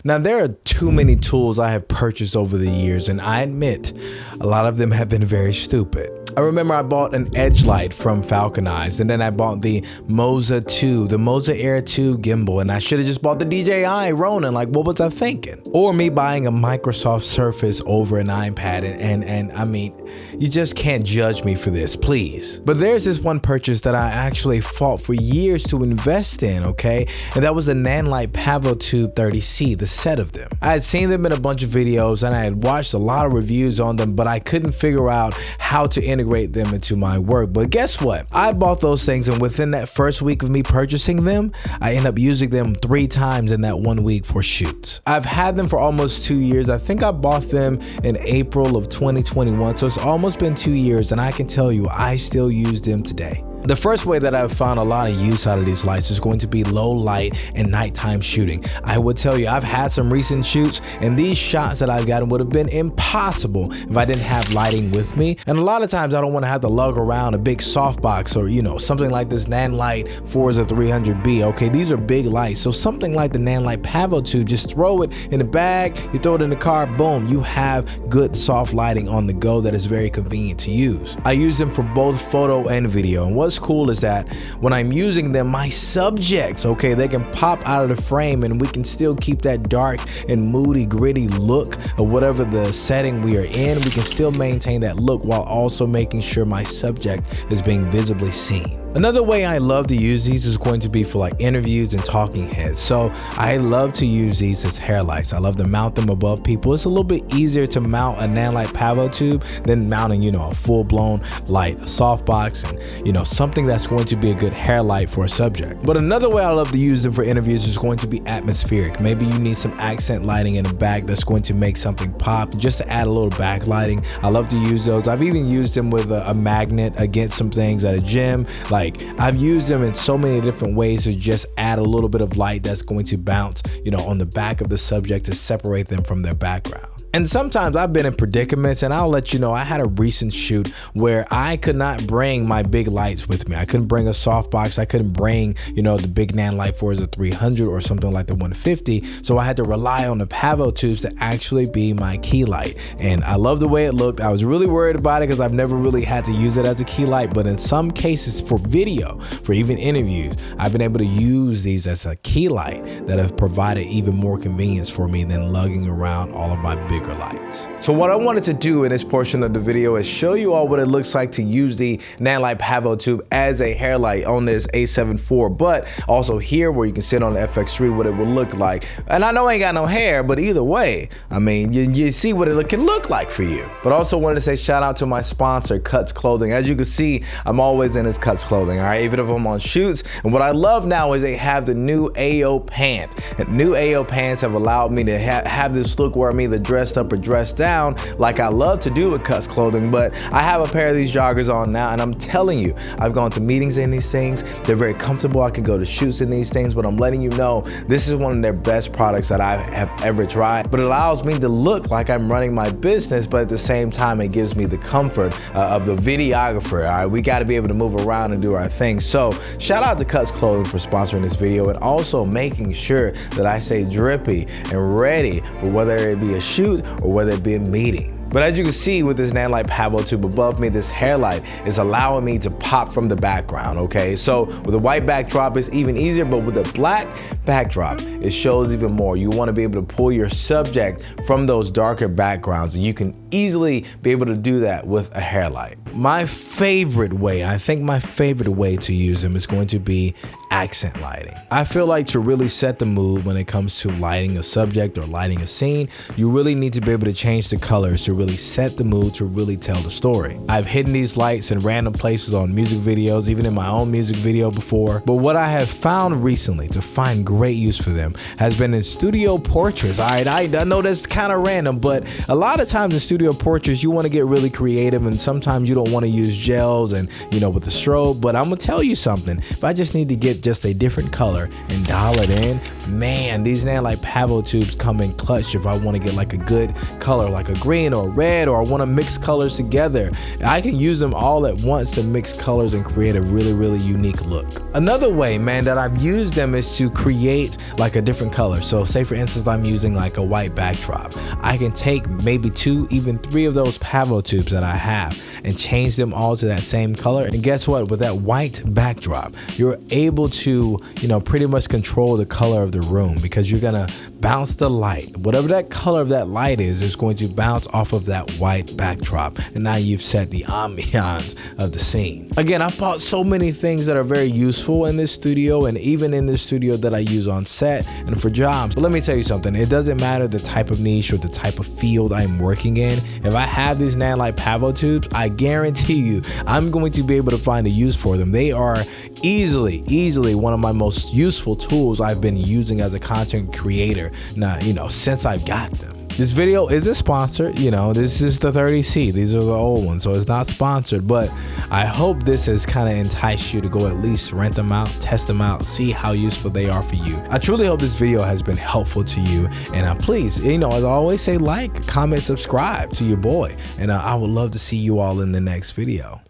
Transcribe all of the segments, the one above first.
Now, there are too many tools I have purchased over the years, and I admit a lot of them have been very stupid. I remember I bought an edge light from Falcon Eyes, and then I bought the Moza 2, the Moza Air 2 gimbal, and I should have just bought the DJI Ronin. Like, what was I thinking? Or me buying a Microsoft Surface over an iPad, and I mean, you just can't judge me for this, please. But there's this one purchase that I actually fought for years to invest in, okay? And that was the Nanlite PavoTube 30C, the set of them. I had seen them in a bunch of videos, and I had watched a lot of reviews on them, but I couldn't figure out how to integrate them into my work. But guess what? I bought those things, and within that first week of me purchasing them, I ended up using them 3 times in that 1 week for shoots. I've had them for almost 2 years. I think I bought them in April of 2021, so it's almost been 2 years, and I can tell you I still use them today. The first way that I've found a lot of use out of these lights is going to be low light and nighttime shooting. I would tell you I've had some recent shoots, and these shots that I've gotten would have been impossible if I didn't have lighting with me. And a lot of times I don't want to have to lug around a big softbox or, you know, something like this Nanlite Forza 300B. Okay, these are big lights, so something like the Nanlite PavoTube, just throw it in the bag, you throw it in the car, boom, you have good soft lighting on the go that is very convenient to use. I use them for both photo and video, and what's cool is that when I'm using them, my subjects, okay, they can pop out of the frame, and we can still keep that dark and moody, gritty look of whatever the setting we are in. We can still maintain that look while also making sure my subject is being visibly seen. Another way I love to use these is going to be for like interviews and talking heads. So I love to use these as hair lights. I love to mount them above people. It's a little bit easier to mount a Nanlite PavoTube than mounting, you know, a full-blown light, a softbox, and, you know, something that's going to be a good hair light for a subject. But another way I love to use them for interviews is going to be atmospheric. Maybe you need some accent lighting in the back that's going to make something pop, just to add a little backlighting. I love to use those. I've even used them with a magnet against some things at a gym. Like, I've used them in so many different ways to just add a little bit of light that's going to bounce, you know, on the back of the subject to separate them from their background. And sometimes I've been in predicaments, and I'll let you know, I had a recent shoot where I could not bring my big lights with me. I couldn't bring a softbox. I couldn't bring, you know, the big Nanlite Forza 300 or something like the 150. So I had to rely on the PavoTubes to actually be my key light. And I love the way it looked. I was really worried about it because I've never really had to use it as a key light. But in some cases for video, for even interviews, I've been able to use these as a key light that have provided even more convenience for me than lugging around all of my bigger lights. So what I wanted to do in this portion of the video is show you all what it looks like to use the Nanlite PavoTube as a hair light on this A7 IV, but also here where you can sit on the FX3, what it will look like. And I know I ain't got no hair, but either way, I mean, you see what it can look like for you. But also wanted to say shout out to my sponsor, Cuts Clothing. As you can see, I'm always in this Cuts Clothing, all right, even if I'm on shoots. And what I love now is they have the new AO pants. And new AO pants have allowed me to have this look where I'm either dressed up or dressed down like I love to do with Cuts Clothing. But I have a pair of these joggers on now, and I'm telling you, I've gone to meetings in these things. They're very comfortable. I can go to shoots in these things, but I'm letting you know this is one of their best products that I have ever tried. But it allows me to look like I'm running my business, but at the same time, it gives me the comfort of the videographer. All right, we got to be able to move around and do our thing. So shout out to Cuts Clothing for sponsoring this video, and also making sure that I stay drippy and ready for whether it be a shoot or whether it be a meeting. But as you can see with this Nanlite PavoTube above me, this hair light is allowing me to pop from the background, okay? So with a white backdrop, it's even easier, but with a black backdrop, it shows even more. You want to be able to pull your subject from those darker backgrounds, and you can easily be able to do that with a hair light. My favorite way, I think my favorite way to use them is going to be accent lighting. I feel like to really set the mood when it comes to lighting a subject or lighting a scene, you really need to be able to change the colors to really set the mood, to really tell the story. I've hidden these lights in random places on music videos, even in my own music video before. But what I have found recently to find great use for them has been in studio portraits. All right, I know that's kind of random, but a lot of times in studio portraits, you want to get really creative, and sometimes you don't want to use gels and, you know, with the strobe. But I'm gonna tell you something. If I just need to get get just a different color and dial it in, man, these Nanlite PavoTubes come in clutch if I want to get like a good color, like a green or red, or I want to mix colors together. I can use them all at once to mix colors and create a really unique look. Another way, man, that I've used them is to create like a different color. So say for instance, I'm using like a white backdrop. I can take maybe 2, even 3 of those PavoTubes that I have and change them all to that same color. And guess what? With that white backdrop, you're able to, pretty much control the color of the room, because you're gonna bounce the light. Whatever that color of that light is going to bounce off of that white backdrop. And now you've set the ambiance of the scene. Again, I bought so many things that are very useful in this studio, and even in this studio that I use on set and for jobs. But let me tell you something, it doesn't matter the type of niche or the type of field I'm working in. If I have these Nanlite PavoTubes, I guarantee you I'm going to be able to find a use for them. They are easily one of my most useful tools I've been using as a content creator now, since I've got them. This video isn't sponsored, this is the 30C. These are the old ones, so it's not sponsored, but I hope this has kind of enticed you to go at least rent them out, test them out, see how useful they are for you. I truly hope this video has been helpful to you, and please, as I always say, like, comment, subscribe to your boy, and I would love to see you all in the next video.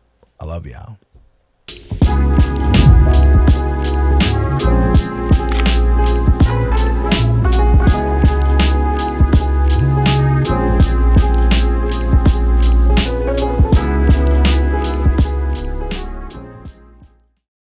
I love y'all.